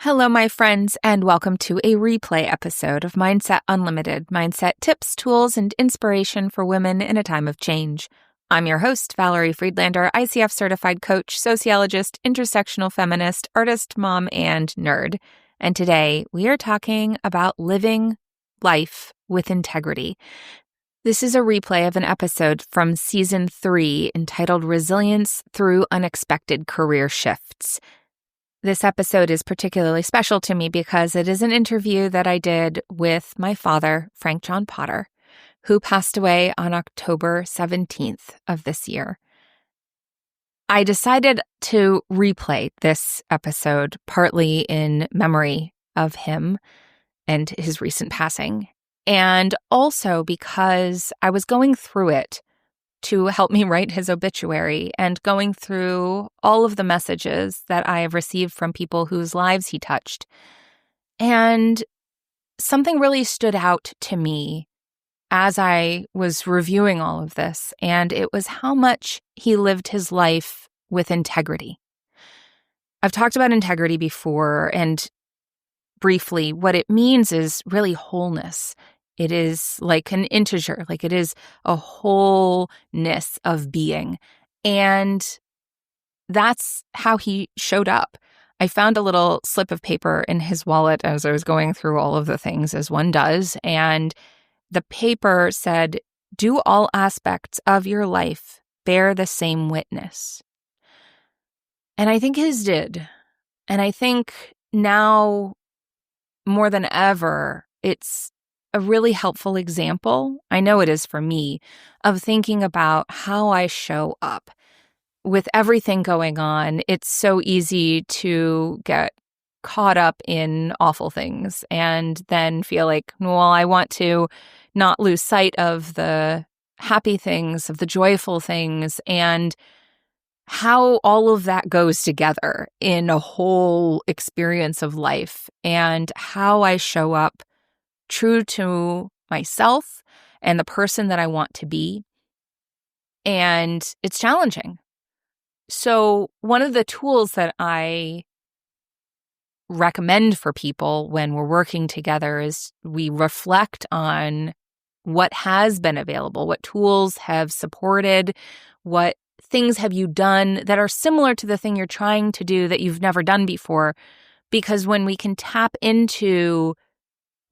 Hello, my friends, and welcome to a replay episode of Mindset Unlimited, mindset tips, tools, and inspiration for women in a time of change. I'm your host, Valerie Friedlander, ICF certified coach, sociologist, intersectional feminist, artist, mom, and nerd. And today we are talking about living life with integrity. This is a replay of an episode from season 3 entitled Resilience Through Unexpected Career Shifts. This episode is particularly special to me because it is an interview that I did with my father, Frank John Potter, who passed away on October 17th of this year. I decided to replay this episode partly in memory of him and his recent passing, and also because I was going through it to help me write his obituary and going through all of the messages that I have received from people whose lives he touched. And something really stood out to me as I was reviewing all of this, and it was how much he lived his life with integrity. I've talked about integrity before, and briefly, what it means is really wholeness. It is like an integer, like it is a wholeness of being. And that's how he showed up. I found a little slip of paper in his wallet as I was going through all of the things, as one does. And the paper said, "Do all aspects of your life bear the same witness?" And I think his did. And I think now more than ever, it's a really helpful example, I know it is for me, of thinking about how I show up. With everything going on, it's so easy to get caught up in awful things and then feel like, well, I want to not lose sight of the happy things, of the joyful things, and how all of that goes together in a whole experience of life, and how I show up true to myself and the person that I want to be. And it's challenging. So one of the tools that I recommend for people when we're working together is we reflect on what has been available, what tools have supported, what things have you done that are similar to the thing you're trying to do that you've never done before. Because when we can tap into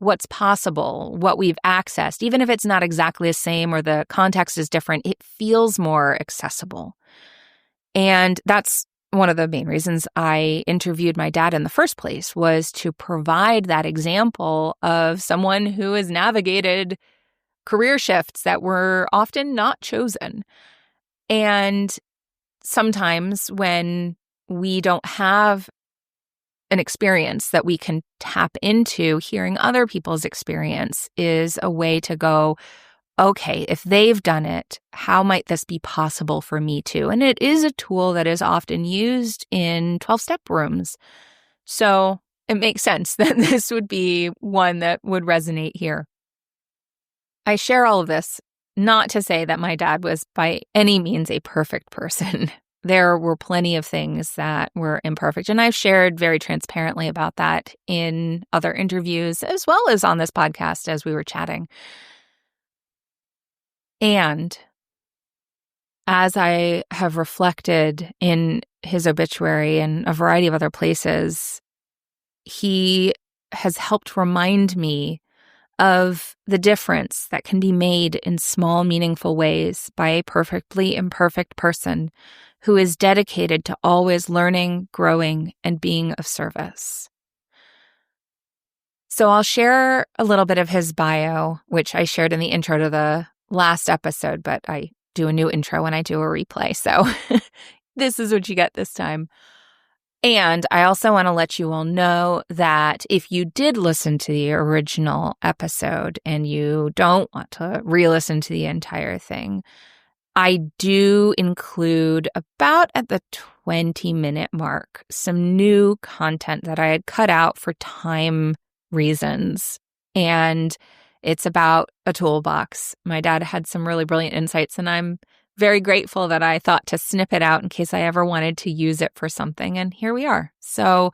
what's possible, what we've accessed, even if it's not exactly the same or the context is different, it feels more accessible. And that's one of the main reasons I interviewed my dad in the first place, was to provide that example of someone who has navigated career shifts that were often not chosen. And sometimes when we don't have an experience that we can tap into, hearing other people's experience is a way to go, okay, if they've done it, how might this be possible for me too? And it is a tool that is often used in 12-step rooms. So it makes sense that this would be one that would resonate here. I share all of this not to say that my dad was by any means a perfect person. There were plenty of things that were imperfect, and I've shared very transparently about that in other interviews as well as on this podcast as we were chatting. And as I have reflected in his obituary and a variety of other places, he has helped remind me of the difference that can be made in small, meaningful ways by a perfectly imperfect person who is dedicated to always learning, growing, and being of service. So I'll share a little bit of his bio, which I shared in the intro to the last episode, but I do a new intro when I do a replay. So this is what you get this time. And I also want to let you all know that if you did listen to the original episode and you don't want to re-listen to the entire thing, I do include about at the 20-minute mark some new content that I had cut out for time reasons. And it's about a toolbox. My dad had some really brilliant insights, and I'm very grateful that I thought to snip it out in case I ever wanted to use it for something. And here we are. So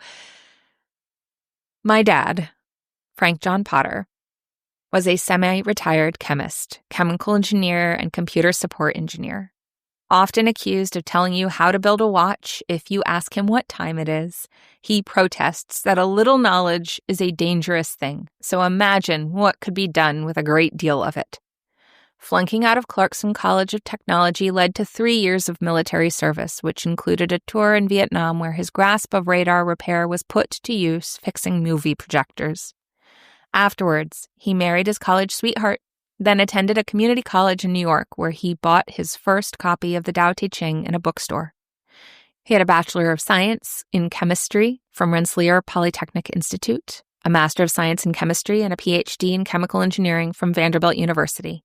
My dad, Frank John Potter, was a semi-retired chemist, chemical engineer, and computer support engineer. Often accused of telling you how to build a watch if you ask him what time it is, he protests that a little knowledge is a dangerous thing, so imagine what could be done with a great deal of it. Flunking out of Clarkson College of Technology led to 3 years of military service, which included a tour in Vietnam where his grasp of radar repair was put to use fixing movie projectors. Afterwards, he married his college sweetheart, then attended a community college in New York where he bought his first copy of the Tao Te Ching in a bookstore. He had a Bachelor of Science in Chemistry from Rensselaer Polytechnic Institute, a Master of Science in Chemistry, and a PhD in Chemical Engineering from Vanderbilt University.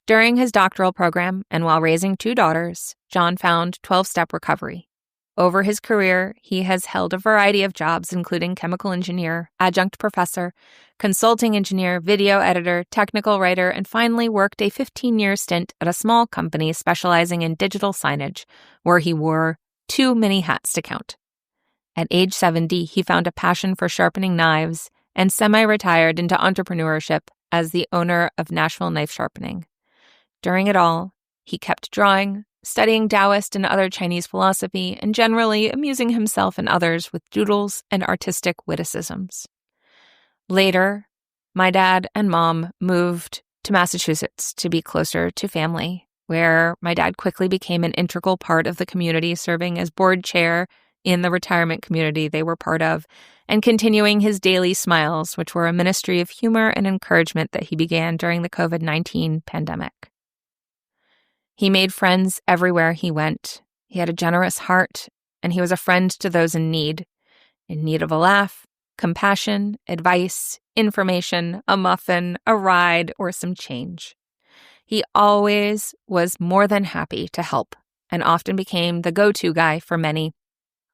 During his doctoral program, and while raising 2 daughters, John found 12-step recovery. Over his career, he has held a variety of jobs, including chemical engineer, adjunct professor, consulting engineer, video editor, technical writer, and finally worked a 15-year stint at a small company specializing in digital signage, where he wore too many hats to count. At age 70, he found a passion for sharpening knives and semi-retired into entrepreneurship as the owner of Nashville Knife Sharpening. During it all, he kept drawing, studying Taoist and other Chinese philosophy, and generally amusing himself and others with doodles and artistic witticisms. Later, my dad and mom moved to Massachusetts to be closer to family, where my dad quickly became an integral part of the community, serving as board chair in the retirement community they were part of, and continuing his daily smiles, which were a ministry of humor and encouragement that he began during the COVID-19 pandemic. He made friends everywhere he went. He had a generous heart, and he was a friend to those in need of a laugh, compassion, advice, information, a muffin, a ride, or some change. He always was more than happy to help, and often became the go-to guy for many,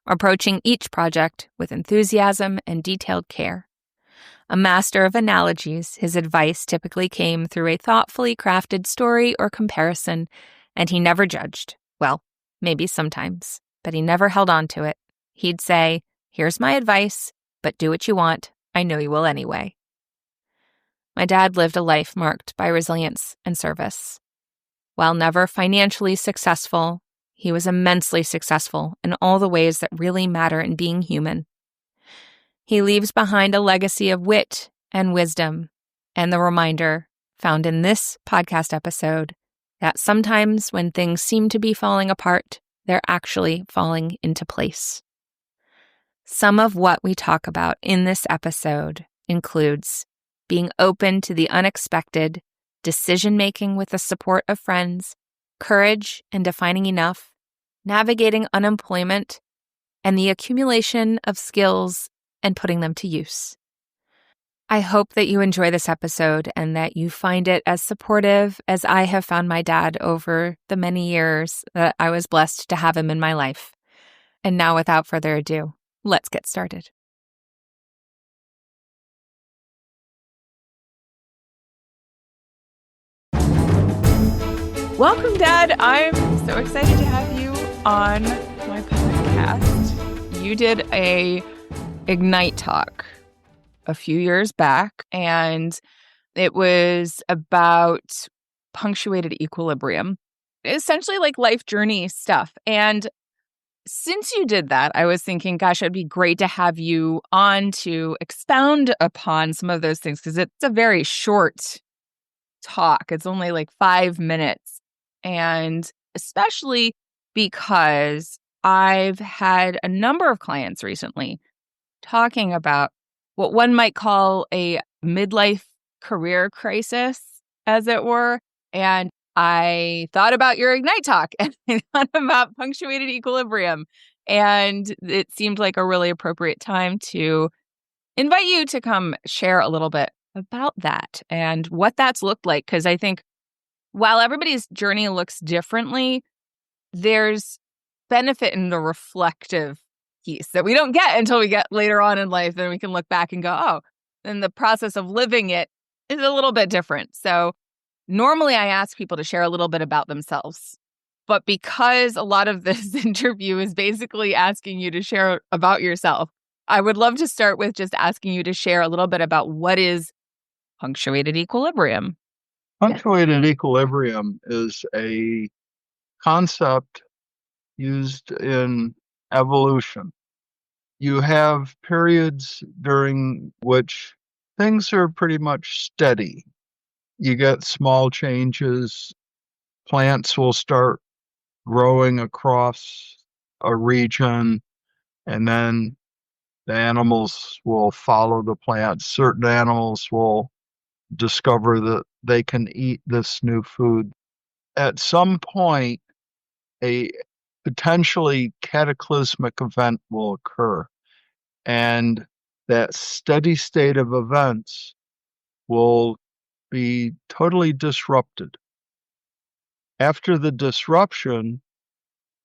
approaching each project with enthusiasm and detailed care. A master of analogies, his advice typically came through a thoughtfully crafted story or comparison, and he never judged. Well, maybe sometimes, but he never held on to it. He'd say, "Here's my advice, but do what you want. I know you will anyway." My dad lived a life marked by resilience and service. While never financially successful, he was immensely successful in all the ways that really matter in being human. He leaves behind a legacy of wit and wisdom, and the reminder, found in this podcast episode, that sometimes when things seem to be falling apart, they're actually falling into place. Some of what we talk about in this episode includes being open to the unexpected, decision-making with the support of friends, courage and defining enough, navigating unemployment, and the accumulation of skills and putting them to use. I hope that you enjoy this episode and that you find it as supportive as I have found my dad over the many years that I was blessed to have him in my life. And now, without further ado, let's get started. Welcome, Dad. I'm so excited to have you on my podcast. You did a Ignite talk a few years back, and it was about punctuated equilibrium, essentially like life journey stuff. And since you did that, I was thinking, gosh, it'd be great to have you on to expound upon some of those things, because it's a very short talk. It's only like 5 minutes. And especially because I've had a number of clients recently talking about what one might call a midlife career crisis, as it were. And I thought about your Ignite talk and I thought about punctuated equilibrium. And it seemed like a really appropriate time to invite you to come share a little bit about that and what that's looked like. Because I think while everybody's journey looks differently, there's benefit in the reflective piece that we don't get until we get later on in life. Then we can look back and go, oh, and the process of living it is a little bit different. So normally I ask people to share a little bit about themselves. But because a lot of this interview is basically asking you to share about yourself, I would love to start with just asking you to share a little bit about what is punctuated equilibrium. Punctuated equilibrium is a concept used in evolution. You have periods during which things are pretty much steady. You get small changes. Plants will start growing across a region, and then the animals will follow the plants. Certain animals will discover that they can eat this new food. At some point, a potentially cataclysmic event will occur, and that steady state of events will be totally disrupted. After the disruption,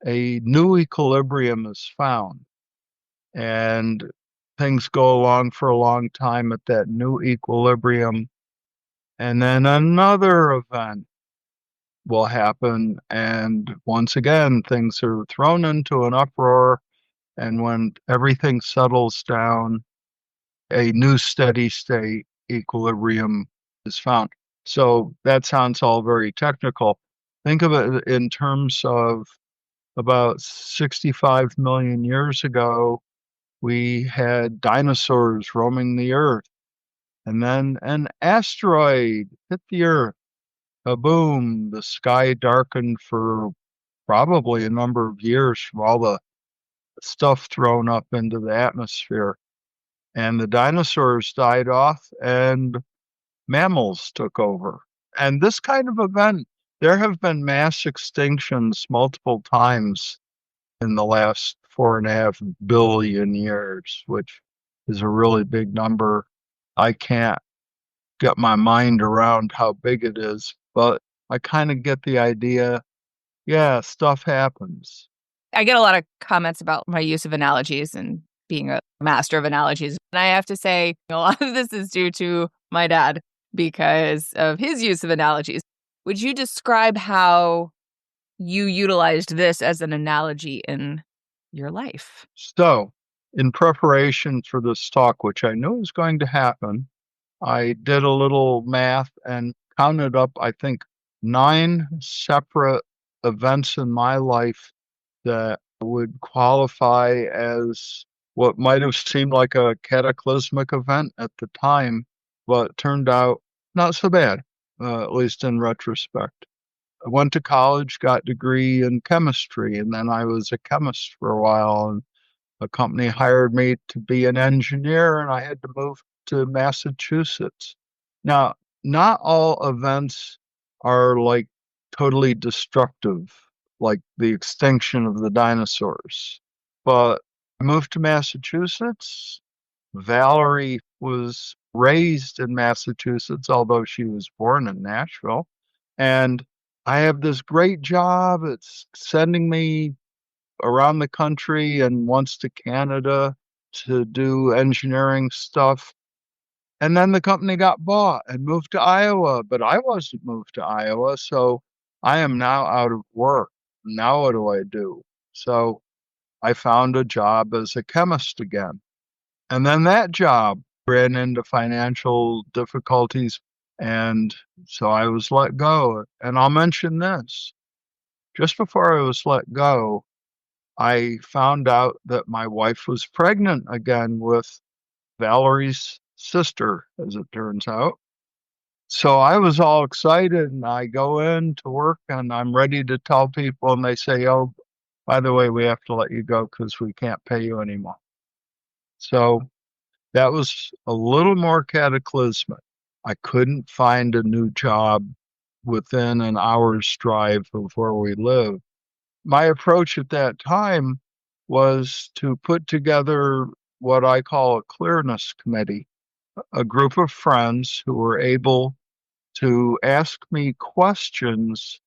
a new equilibrium is found, and things go along for a long time at that new equilibrium, and then another event will happen, and once again, things are thrown into an uproar. And when everything settles down, a new steady state equilibrium is found. So that sounds all very technical. Think of it in terms of about 65 million years ago, we had dinosaurs roaming the earth. And then an asteroid hit the earth. Boom, the sky darkened for probably a number of years from all the stuff thrown up into the atmosphere. And the dinosaurs died off and mammals took over. And this kind of event, there have been mass extinctions multiple times in the last 4.5 billion years, which is a really big number. I can't get my mind around how big it is, but I kind of get the idea. Yeah, stuff happens. I get a lot of comments about my use of analogies and being a master of analogies. And I have to say, a lot of this is due to my dad because of his use of analogies. Would you describe how you utilized this as an analogy in your life? So, in preparation for this talk, which I knew was going to happen, I did a little math and counted up, I think, 9 separate events in my life that would qualify as what might have seemed like a cataclysmic event at the time, but turned out not so bad, at least in retrospect. I went to college, got a degree in chemistry, and then I was a chemist for a while. And a company hired me to be an engineer, and I had to move to Massachusetts. Now, not all events are like totally destructive, like the extinction of the dinosaurs. But I moved to Massachusetts. Valerie was raised in Massachusetts, although she was born in Nashville. And I have this great job. It's sending me around the country and once to Canada to do engineering stuff. And then the company got bought and moved to Iowa, but I wasn't moved to Iowa. So I am now out of work. Now what do I do? So I found a job as a chemist again. And then that job ran into financial difficulties. And so I was let go. And I'll mention this. Just before I was let go, I found out that my wife was pregnant again with Valerie's sister, as it turns out. So I was all excited and I go in to work and I'm ready to tell people, and they say, "Oh, by the way, we have to let you go because we can't pay you anymore." So that was a little more cataclysmic. I couldn't find a new job within an hour's drive of where we live. My approach at that time was to put together what I call a clearness committee, a group of friends who were able to ask me questions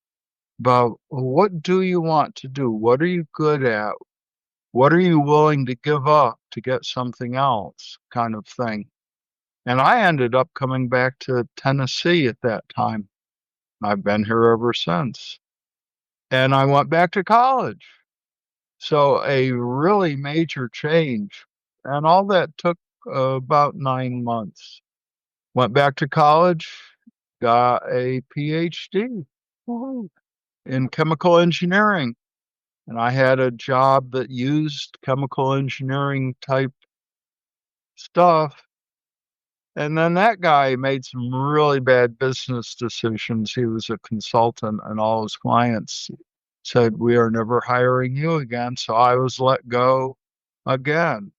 about, what do you want to do? What are you good at? What are you willing to give up to get something else, kind of thing. And I ended up coming back to Tennessee at that time. I've been here ever since. And I went back to college. So a really major change. And all that took about 9 months. Went back to college, got a PhD in chemical engineering. And I had a job that used chemical engineering type stuff. And then that guy made some really bad business decisions. He was a consultant, and all his clients said, "We are never hiring you again." So I was let go again.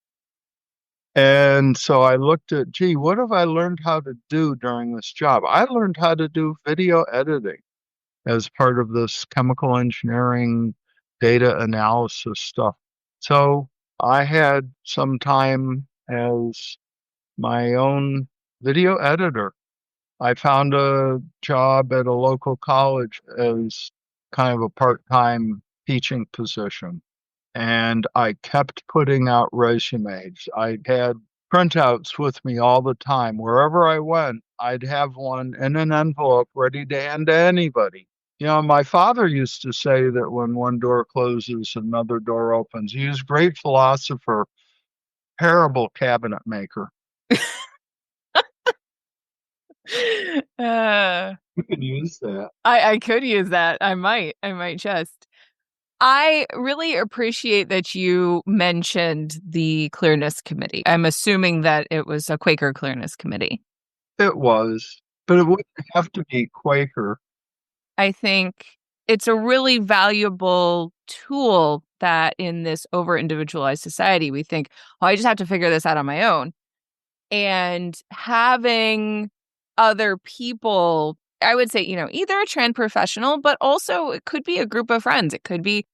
And so I looked at, gee, what have I learned how to do during this job? I learned how to do video editing as part of this chemical engineering data analysis stuff. So I had some time as my own video editor. I found a job at a local college as kind of a part-time teaching position. And I kept putting out resumes. I had printouts with me all the time. Wherever I went, I'd have one in an envelope ready to hand to anybody. My father used to say that when one door closes, another door opens. He was a great philosopher, terrible cabinet maker. You can use that. I could use that. I might just. I really appreciate that you mentioned the Clearness Committee. I'm assuming that it was a Quaker Clearness Committee. It was, but it wouldn't have to be Quaker. I think it's a really valuable tool that in this over-individualized society, we think, oh, I just have to figure this out on my own. And having other people, I would say, either a trained professional, but also it could be a group of friends. It could be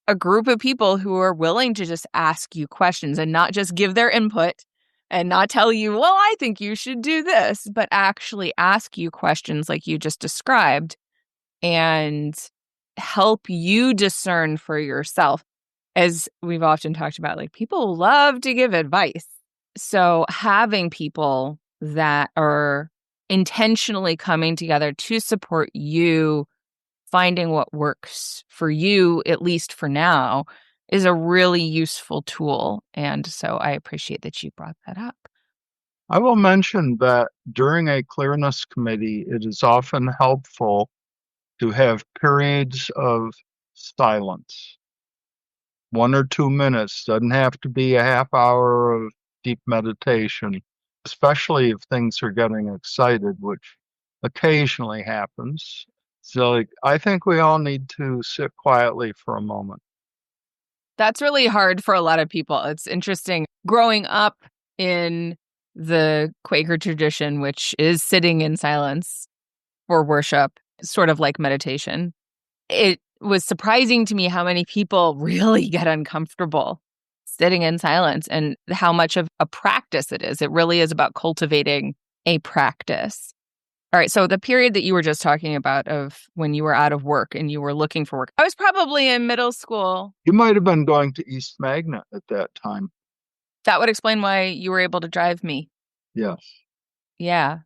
a group of people who are willing to just ask you questions and not just give their input and not tell you, well, I think you should do this, but actually ask you questions like you just described and help you discern for yourself. As we've often talked about, like, people love to give advice. So having people that are intentionally coming together to support you, finding what works for you, at least for now, is a really useful tool. And so I appreciate that you brought that up. I will mention that during a clearness committee, it is often helpful to have periods of silence. 1 or 2 minutes, doesn't have to be a half hour of deep meditation, especially if things are getting excited, which occasionally happens. So I think we all need to sit quietly for a moment. That's really hard for a lot of people. It's interesting. Growing up in the Quaker tradition, which is sitting in silence for worship, sort of like meditation, it was surprising to me how many people really get uncomfortable sitting in silence and how much of a practice it is. It really is about cultivating a practice. All right. So the period that you were just talking about of when you were out of work and you were looking for work, I was probably in middle school. You might have been going to East Magnet at that time. That would explain why you were able to drive me. Yes. Yeah.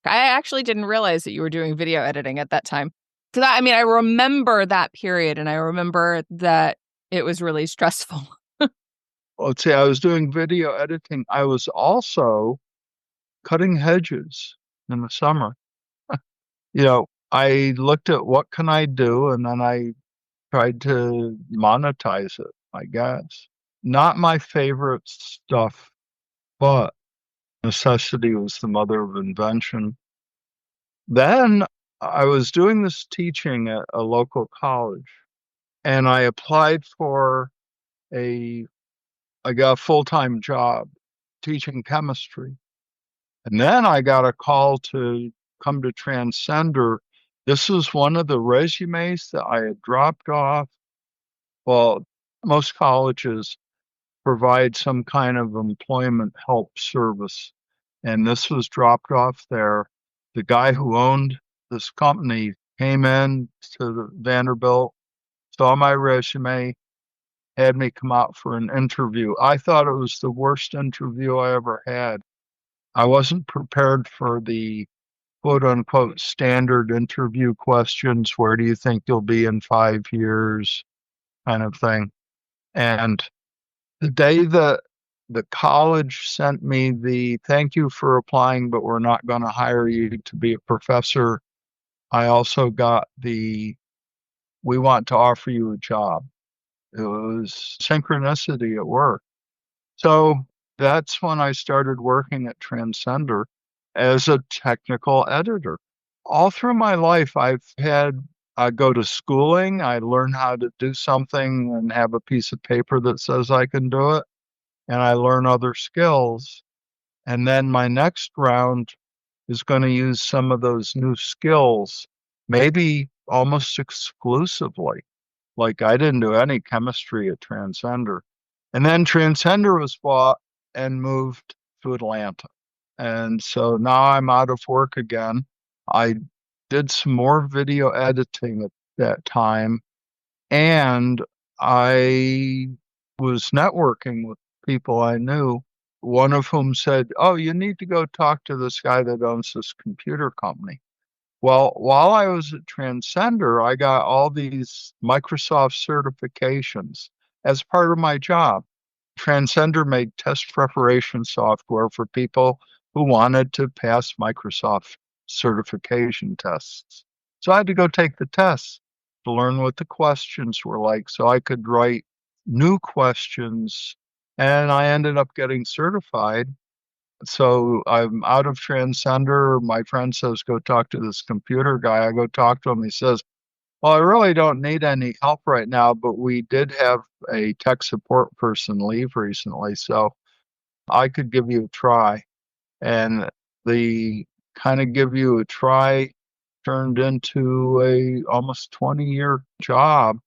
I actually didn't realize that you were doing video editing at that time. Because I remember that period and I remember that it was really stressful. Let's say I was doing video editing. I was also cutting hedges in the summer. I looked at what can I do, and then I tried to monetize it, I guess. Not my favorite stuff, but necessity was the mother of invention. Then I was doing this teaching at a local college, and I applied for I got a full-time job teaching chemistry. And then I got a call to come to Transcender. This was one of the resumes that I had dropped off. Well, most colleges provide some kind of employment help service, and this was dropped off there. The guy who owned this company came in to the Vanderbilt, saw my resume, had me come out for an interview. I thought it was the worst interview I ever had. I wasn't prepared for the quote unquote standard interview questions. Where do you think you'll be in 5 years? Kind of thing. And the day that the college sent me the thank you for applying, but we're not going to hire you to be a professor. I also got the we want to offer you a job. It was synchronicity at work. So that's when I started working at Transcender as a technical editor. All through my life, I go to schooling, I learn how to do something and have a piece of paper that says I can do it, and I learn other skills. And then my next round is going to use some of those new skills, maybe almost exclusively. Like I didn't do any chemistry at Transcender. And then Transcender was bought and moved to Atlanta. And so now I'm out of work again. I did some more video editing at that time, and I was networking with people I knew, one of whom said, "Oh, you need to go talk to this guy that owns this computer company." Well, while I was at Transcender, I got all these Microsoft certifications as part of my job. Transcender made test preparation software for people who wanted to pass Microsoft certification tests. So I had to go take the tests to learn what the questions were like so I could write new questions. And I ended up getting certified. So I'm out of Transcender. My friend says, go talk to this computer guy. I go talk to him. He says, well, I really don't need any help right now, but we did have a tech support person leave recently, so I could give you a try. And the kind of give you a try turned into a almost 20-year job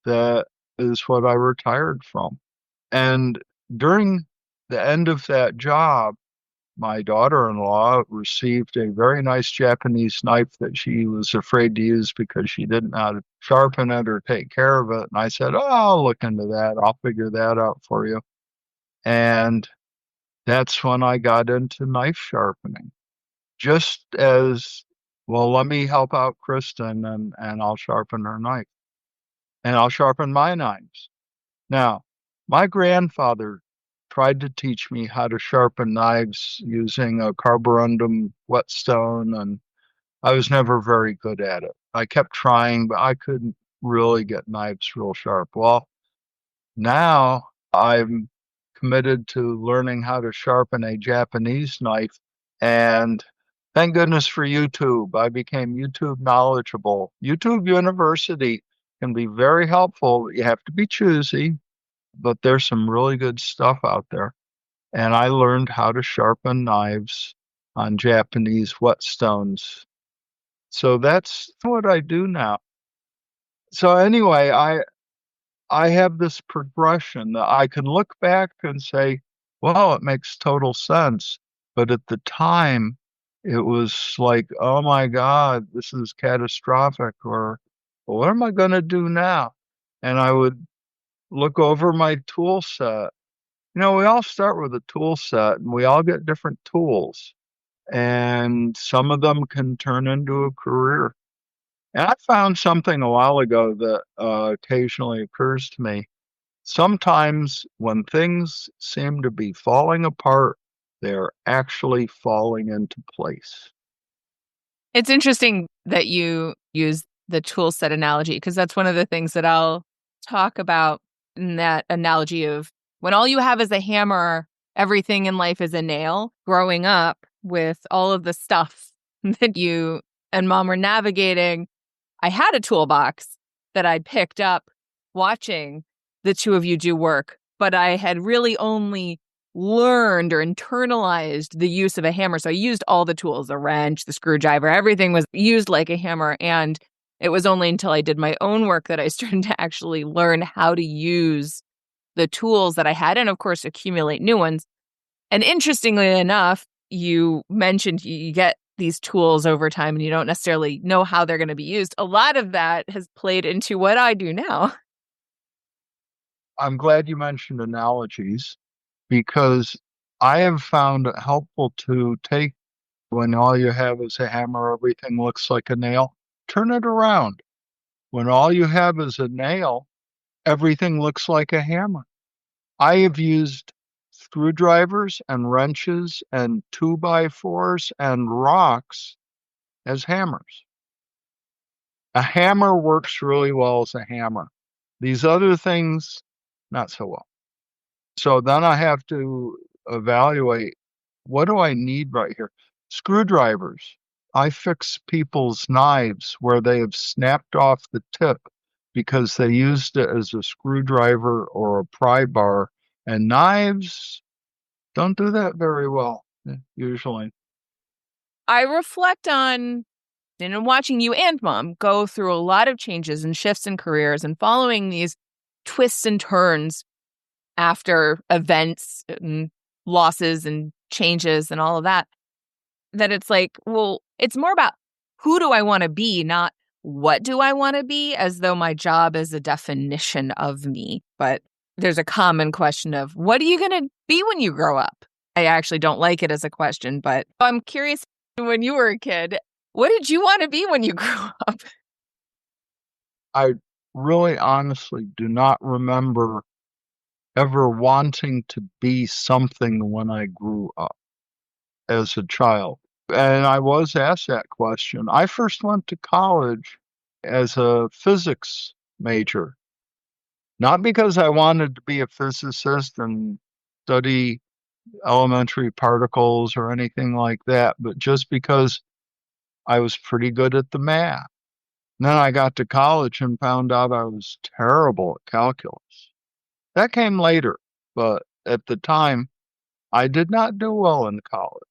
that is what I retired from. And during the end of that job, my daughter-in-law received a very nice Japanese knife that she was afraid to use because she didn't know how to sharpen it or take care of it. And I said, oh, I'll look into that. I'll figure that out for you. And that's when I got into knife sharpening. Just as, well, let me help out Kristen and I'll sharpen her knife. And I'll sharpen my knives. Now, my grandfather tried to teach me how to sharpen knives using a carborundum whetstone, and I was never very good at it. I kept trying, but I couldn't really get knives real sharp. Well, now I'm committed to learning how to sharpen a Japanese knife, and thank goodness for YouTube. I became YouTube knowledgeable. YouTube University can be very helpful. You have to be choosy, but there's some really good stuff out there. And I learned how to sharpen knives on Japanese whetstones. So that's what I do now. So anyway, I have this progression that I can look back and say, well, it makes total sense. But at the time, it was like, oh my God, this is catastrophic, or what am I going to do now? And I would look over my tool set. We all start with a tool set and we all get different tools, and some of them can turn into a career. And I found something a while ago that occasionally occurs to me. Sometimes when things seem to be falling apart, they're actually falling into place. It's interesting that you use the tool set analogy, because that's one of the things that I'll talk about in that analogy of when all you have is a hammer, everything in life is a nail. Growing up with all of the stuff that you and mom were navigating, I had a toolbox that I'd picked up watching the two of you do work, but I had really only learned or internalized the use of a hammer. So I used all the tools, the wrench, the screwdriver, everything was used like a hammer. And it was only until I did my own work that I started to actually learn how to use the tools that I had, and of course, accumulate new ones. And interestingly enough, you mentioned you get these tools over time and you don't necessarily know how they're going to be used. A lot of that has played into what I do now. I'm glad you mentioned analogies because I have found it helpful to take when all you have is a hammer, everything looks like a nail, turn it around. When all you have is a nail, everything looks like a hammer. I have used screwdrivers and wrenches and 2x4s and rocks as hammers. A hammer works really well as a hammer. These other things, not so well. So then I have to evaluate, what do I need right here? Screwdrivers. I fix people's knives where they have snapped off the tip because they used it as a screwdriver or a pry bar. And knives don't do that very well, usually. I reflect on and watching you and Mom go through a lot of changes and shifts in careers and following these twists and turns after events and losses and changes and all of that, that it's like, well, it's more about who do I want to be, not what do I want to be, as though my job is a definition of me. But there's a common question of, what are you going to be when you grow up? I actually don't like it as a question, but I'm curious, when you were a kid, what did you want to be when you grew up? I really honestly do not remember ever wanting to be something when I grew up as a child. And I was asked that question. I first went to college as a physics major, not because I wanted to be a physicist and study elementary particles or anything like that, but just because I was pretty good at the math. And then I got to college and found out I was terrible at calculus. That came later, but at the time, I did not do well in college.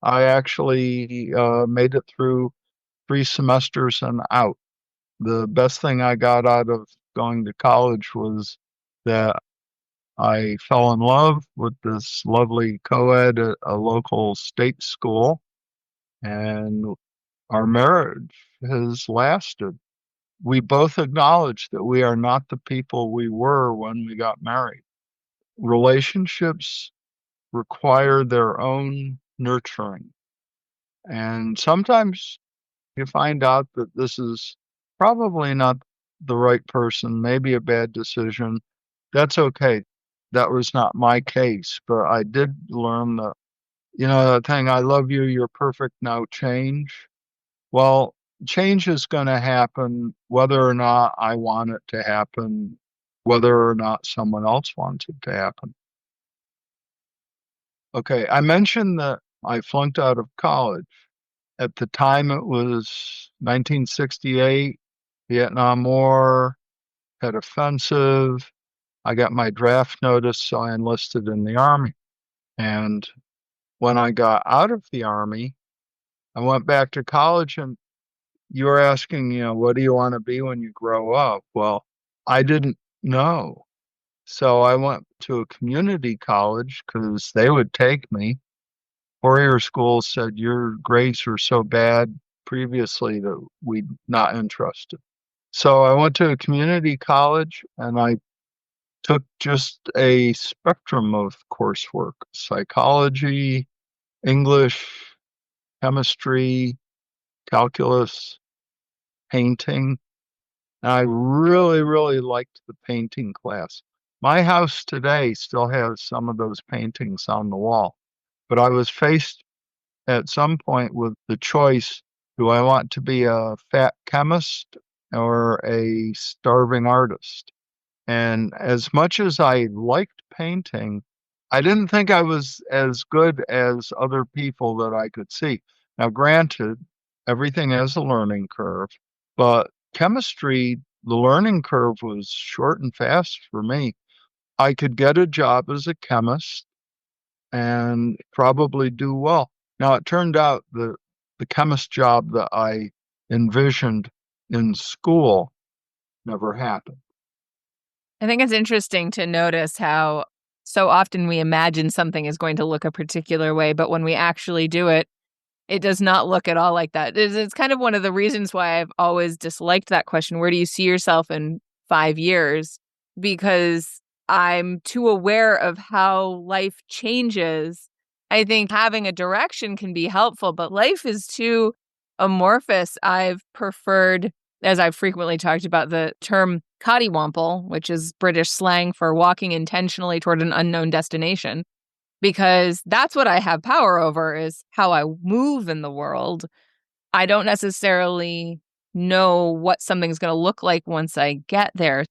I actually made it through 3 semesters and out. The best thing I got out of going to college was that I fell in love with this lovely co-ed at a local state school, and our marriage has lasted. We both acknowledge that we are not the people we were when we got married. Relationships require their own nurturing. And sometimes you find out that this is probably not the right person, maybe a bad decision. That's okay. That was not my case, but I did learn that, that thing, I love you, you're perfect, now change. Well, change is going to happen whether or not I want it to happen, whether or not someone else wants it to happen. Okay, I mentioned that I flunked out of college. At the time, it was 1968, Vietnam War, had offensive. I got my draft notice, so I enlisted in the Army. And when I got out of the Army, I went back to college, and you were asking, what do you want to be when you grow up? Well, I didn't know. So I went to a community college because they would take me. Four-year school said your grades were so bad previously that we're not interested. So I went to a community college and I took just a spectrum of coursework: psychology, English, chemistry, calculus, painting. And I really, really liked the painting class. My house today still has some of those paintings on the wall, but I was faced at some point with the choice, do I want to be a fat chemist or a starving artist? And as much as I liked painting, I didn't think I was as good as other people that I could see. Now, granted, everything has a learning curve, but chemistry, the learning curve was short and fast for me. I could get a job as a chemist and probably do well. Now, it turned out the chemist job that I envisioned in school never happened. I think it's interesting to notice how so often we imagine something is going to look a particular way, but when we actually do it, it does not look at all like that. It's kind of one of the reasons why I've always disliked that question. Where do you see yourself in 5 years? Because I'm too aware of how life changes. I think having a direction can be helpful, but life is too amorphous. I've preferred, as I've frequently talked about, the term cottywomple, which is British slang for walking intentionally toward an unknown destination. because that's what I have power over, is how I move in the world. I don't necessarily know what something's going to look like once I get there.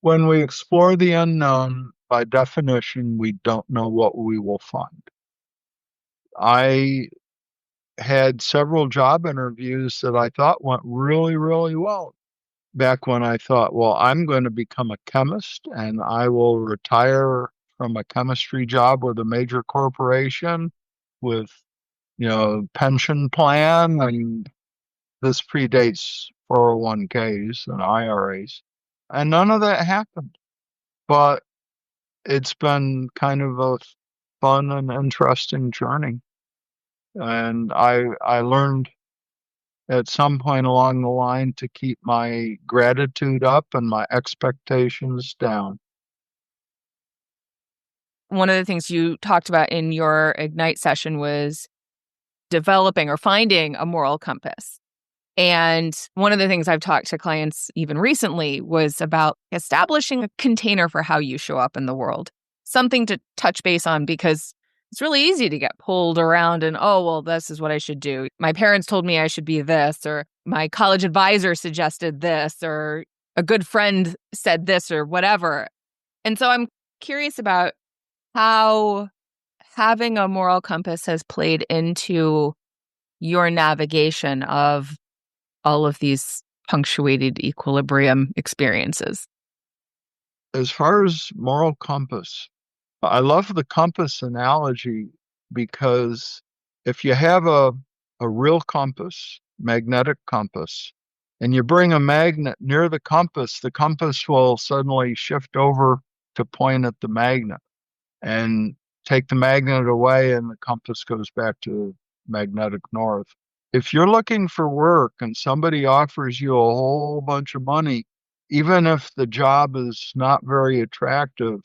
When we explore the unknown, by definition, we don't know what we will find. I had several job interviews that I thought went really, really well. Back when I thought, well, I'm going to become a chemist and I will retire from a chemistry job with a major corporation with, pension plan. And this predates 401ks and IRAs. And none of that happened. But it's been kind of a fun and interesting journey. And I learned at some point along the line to keep my gratitude up and my expectations down. One of the things you talked about in your Ignite session was developing or finding a moral compass. And one of the things I've talked to clients even recently was about establishing a container for how you show up in the world, something to touch base on, because it's really easy to get pulled around and, oh, well, this is what I should do. My parents told me I should be this, or my college advisor suggested this, or a good friend said this, or whatever. And so I'm curious about how having a moral compass has played into your navigation of all of these punctuated equilibrium experiences. As far as moral compass, I love the compass analogy because if you have a real compass, magnetic compass, and you bring a magnet near the compass will suddenly shift over to point at the magnet. And take the magnet away and the compass goes back to magnetic north. If you're looking for work and somebody offers you a whole bunch of money, even if the job is not very attractive,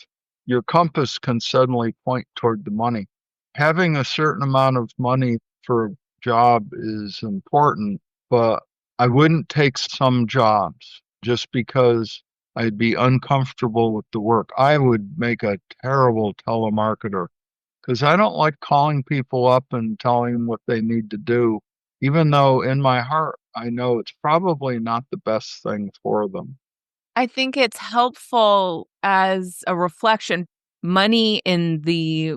your compass can suddenly point toward the money. Having a certain amount of money for a job is important, but I wouldn't take some jobs just because I'd be uncomfortable with the work. I would make a terrible telemarketer because I don't like calling people up and telling them what they need to do, even though in my heart, I know it's probably not the best thing for them. I think it's helpful as a reflection. Money in the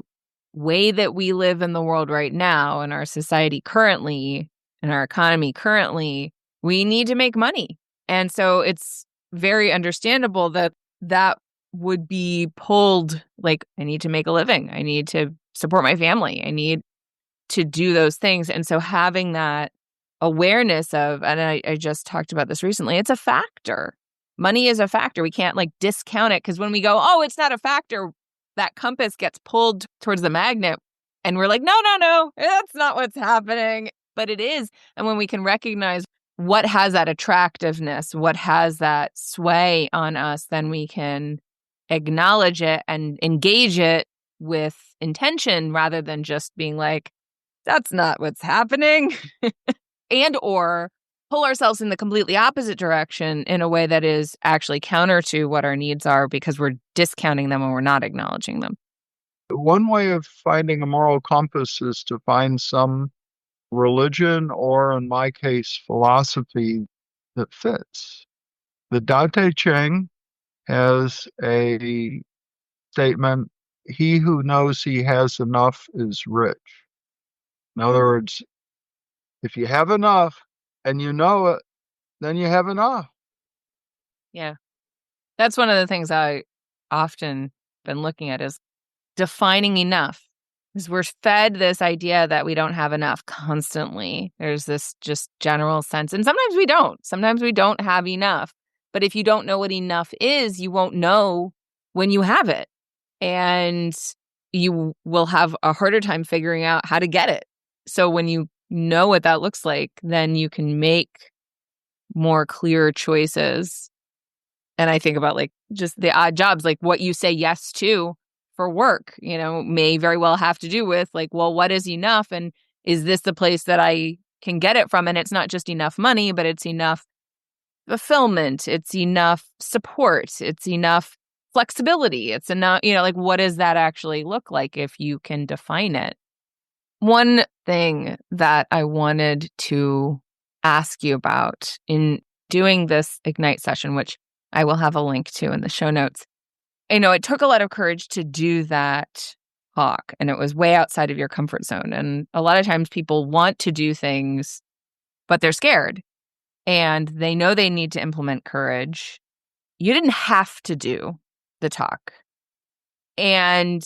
way that we live in the world right now, in our society currently, in our economy currently, we need to make money. And so it's very understandable that that would be pulled, like, I need to make a living. I need to support my family. I need to do those things. And so having that awareness of, and I just talked about this recently, it's a factor. Money is a factor. We can't like discount it, because when we go, oh, it's not a factor, that compass gets pulled towards the magnet and we're like, no, that's not what's happening. But it is. And when we can recognize what has that attractiveness, what has that sway on us, then we can acknowledge it and engage it with intention rather than just being like, that's not what's happening. And or pull ourselves in the completely opposite direction in a way that is actually counter to what our needs are, because we're discounting them and we're not acknowledging them. One way of finding a moral compass is to find some religion, or in my case, philosophy that fits. The Tao Te Ching has a statement, he who knows he has enough is rich. In other words, if you have enough and you know it, then you have enough. Yeah. That's one of the things I often been looking at, is defining enough. Because we're fed this idea that we don't have enough constantly. There's this just general sense. And sometimes we don't. Sometimes we don't have enough. But if you don't know what enough is, you won't know when you have it. And you will have a harder time figuring out how to get it. So when you know what that looks like, then you can make more clear choices. And I think about like just the odd jobs, like what you say yes to for work, may very well have to do with like, well, what is enough? And is this the place that I can get it from? And it's not just enough money, but it's enough fulfillment. It's enough support. It's enough flexibility. It's enough, like what does that actually look like if you can define it? One thing that I wanted to ask you about in doing this Ignite session, which I will have a link to in the show notes. It took a lot of courage to do that talk, and it was way outside of your comfort zone. And a lot of times people want to do things, but they're scared and they know they need to implement courage. You didn't have to do the talk, and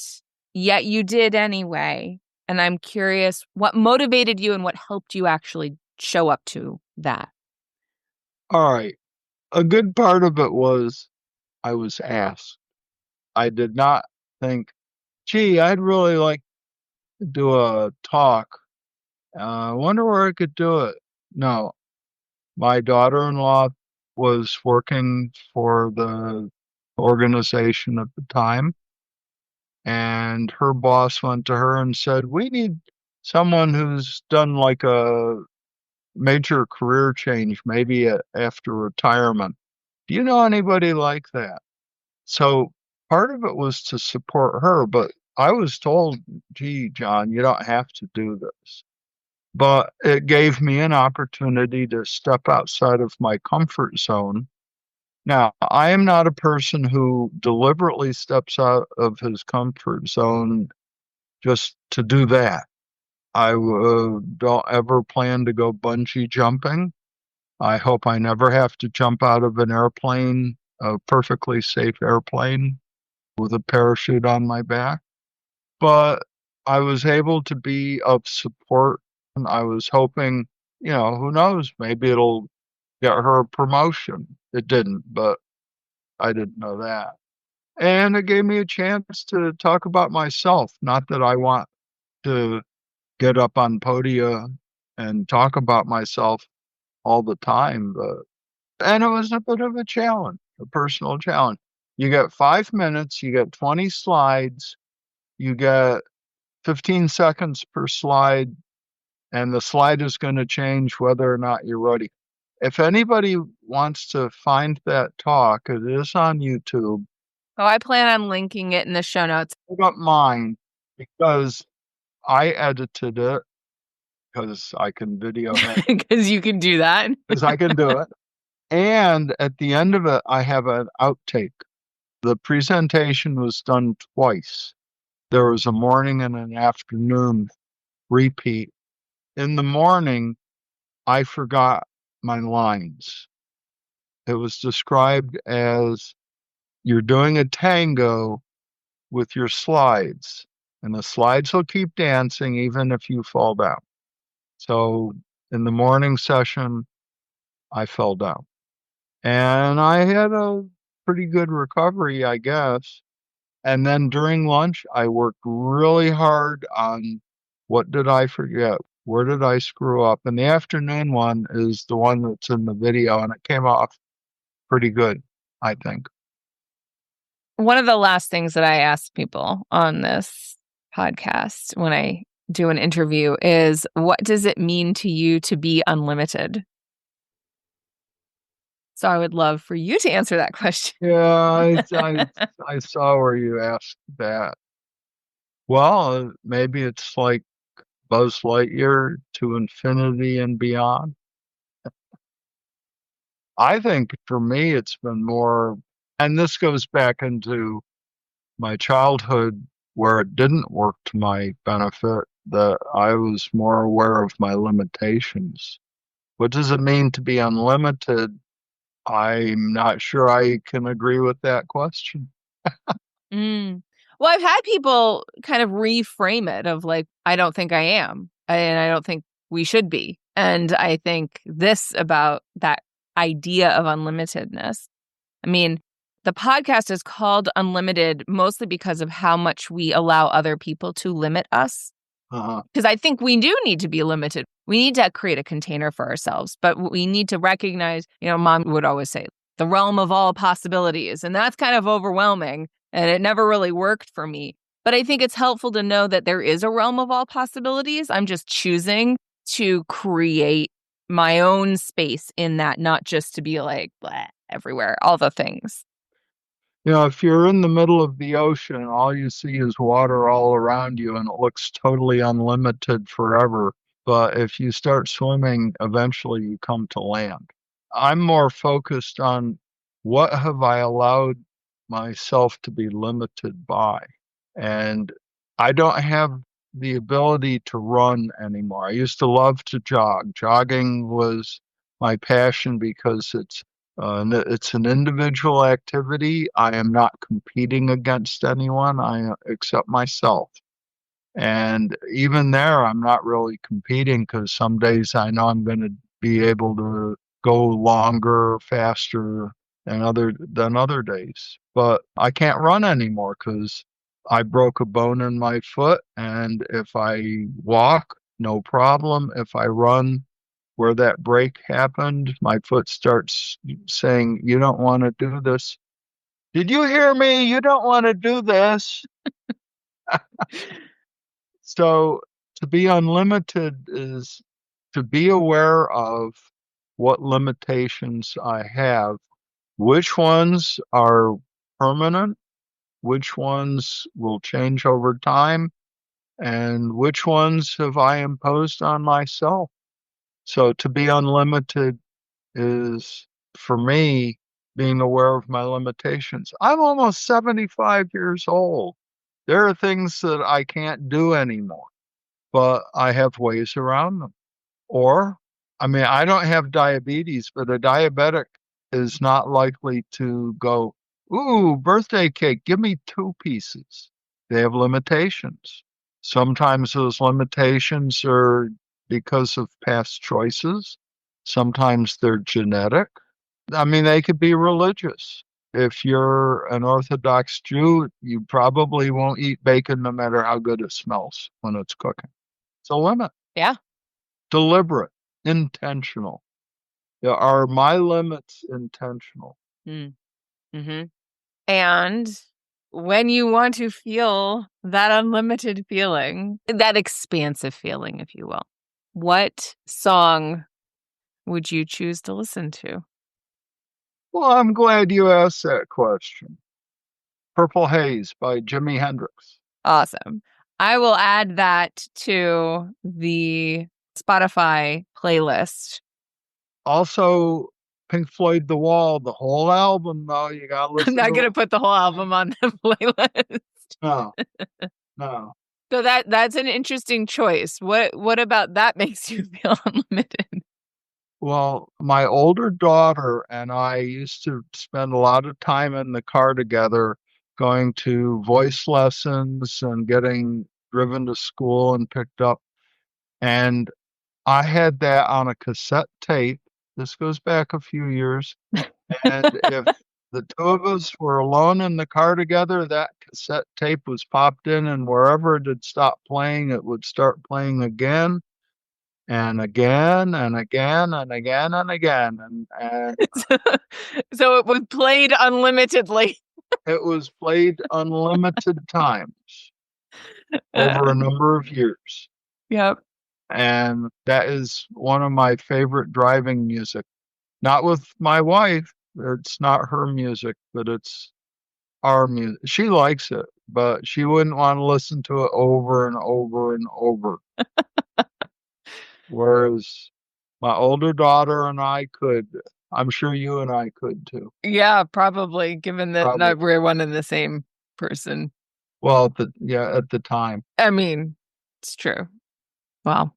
yet you did anyway. And I'm curious what motivated you and what helped you actually show up to that. All right. A good part of it was I was asked. I did not think, gee, I'd really like to do a talk. I wonder where I could do it. No, my daughter-in-law was working for the organization at the time, and her boss went to her and said, we need someone who's done like a major career change, maybe after retirement. Do you know anybody like that? So part of it was to support her, but I was told, gee, John, you don't have to do this. But it gave me an opportunity to step outside of my comfort zone. Now, I am not a person who deliberately steps out of his comfort zone just to do that. I don't ever plan to go bungee jumping. I hope I never have to jump out of an airplane, a perfectly safe airplane with a parachute on my back. But I was able to be of support, and I was hoping, who knows, maybe it'll get her a promotion. It didn't, but I didn't know that. And it gave me a chance to talk about myself. Not that I want to get up on podia and talk about myself all the time, and it was a bit of a challenge, a personal challenge. You get 5 minutes, you get 20 slides, you get 15 seconds per slide, and the slide is going to change whether or not you're ready. If anybody wants to find that talk, it is on YouTube. Oh, I plan on linking it in the show notes. I got mine because I edited it because I can video it. Because you can do that. Because I can do it. And at the end of it, I have an outtake. The presentation was done twice. There was a morning and an afternoon repeat. In the morning, I forgot my lines. It was described as you're doing a tango with your slides, and the slides will keep dancing even if you fall down. So in the morning session, I fell down. And I had a pretty good recovery, I guess. And then during lunch, I worked really hard on what did I forget? Where did I screw up? And the afternoon one is the one that's in the video, and it came off pretty good, I think. One of the last things that I ask people on this podcast when I do an interview is, what does it mean to you to be unlimited? So I would love for you to answer that question. Yeah, I saw where you asked that. Well, maybe it's like Buzz Lightyear to infinity and beyond. I think for me, it's been more, and this goes back into my childhood where it didn't work to my benefit, that I was more aware of my limitations. What does it mean to be unlimited? I'm not sure I can agree with that question. Mm. Well, I've had people kind of reframe it of like, I don't think I am, and I don't think we should be. And I think this about that idea of unlimitedness. I mean, the podcast is called Unlimited mostly because of how much we allow other people to limit us. Because I think we do need to be limited. We need to create a container for ourselves, but we need to recognize, Mom would always say, the realm of all possibilities. And that's kind of overwhelming. And it never really worked for me. But I think it's helpful to know that there is a realm of all possibilities. I'm just choosing to create my own space in that, not just to be like, blah, everywhere, all the things. If you're in the middle of the ocean, all you see is water all around you and it looks totally unlimited forever. But if you start swimming, eventually you come to land. I'm more focused on what have I allowed myself to be limited by. And I don't have the ability to run anymore. I used to love to jog. Jogging was my passion because it's an individual activity. I am not competing against anyone. I except myself. And even there, I'm not really competing because some days I know I'm going to be able to go longer, faster than other days. But I can't run anymore because I broke a bone in my foot. And if I walk, no problem. If I run where that break happened, my foot starts saying, "You don't want to do this." Did you hear me? You don't want to do this. So to be unlimited is to be aware of what limitations I have, which ones are permanent, which ones will change over time, and which ones have I imposed on myself. So to be unlimited is, for me, being aware of my limitations. I'm almost 75 years old. There are things that I can't do anymore, but I have ways around them. Or, I mean, I don't have diabetes, but a diabetic is not likely to go, "Ooh, birthday cake, give me two pieces." They have limitations. Sometimes those limitations are because of past choices. Sometimes they're genetic. I mean, they could be religious. If you're an Orthodox Jew, you probably won't eat bacon no matter how good it smells when it's cooking. It's a limit. Yeah. Deliberate, intentional. Are my limits intentional? Mm-hmm. And when you want to feel that unlimited feeling, that expansive feeling, if you will, what song would you choose to listen to? Well, I'm glad you asked that question. Purple Haze by Jimi Hendrix. Awesome. I will add that to the Spotify playlist. Also, Pink Floyd The Wall, the whole album, though. You gotta I'm listen not to going to it. put the whole album on the playlist. No, no. So that's an interesting choice. What about that makes you feel unlimited? Well, my older daughter and I used to spend a lot of time in the car together, going to voice lessons and getting driven to school and picked up. And I had that on a cassette tape. This goes back a few years. And if the two of us were alone in the car together, that cassette tape was popped in, and wherever it had stopped playing, it would start playing again and again and again and again and again. And So it was played unlimitedly. it was played unlimited times over a Uh, number of years. yep. And that is one of my favorite driving music. Not with my wife. It's not her music, but it's our music. She likes it, but she wouldn't want to listen to it over and over and over. Whereas my older daughter and I could. I'm sure you and I could too. Yeah, probably, given that Probably. not we're one and the same person. Well, at the time. I mean, it's true. Well,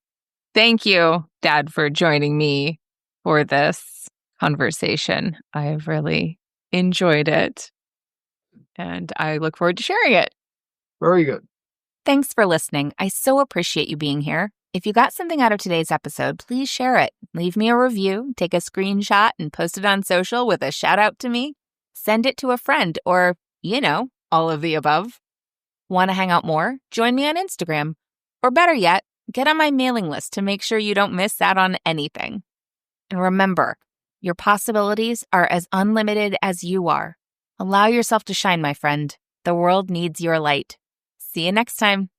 thank you, Dad, for joining me for this conversation. I've really enjoyed it, and I look forward to sharing it. Very good. Thanks for listening. I so appreciate you being here. If you got something out of today's episode, please share it. Leave me a review, take a screenshot, and post it on social with a shout out to me. Send it to a friend or, all of the above. Want to hang out more? Join me on Instagram. Or better yet, get on my mailing list to make sure you don't miss out on anything. And remember, your possibilities are as unlimited as you are. Allow yourself to shine, my friend. The world needs your light. See you next time.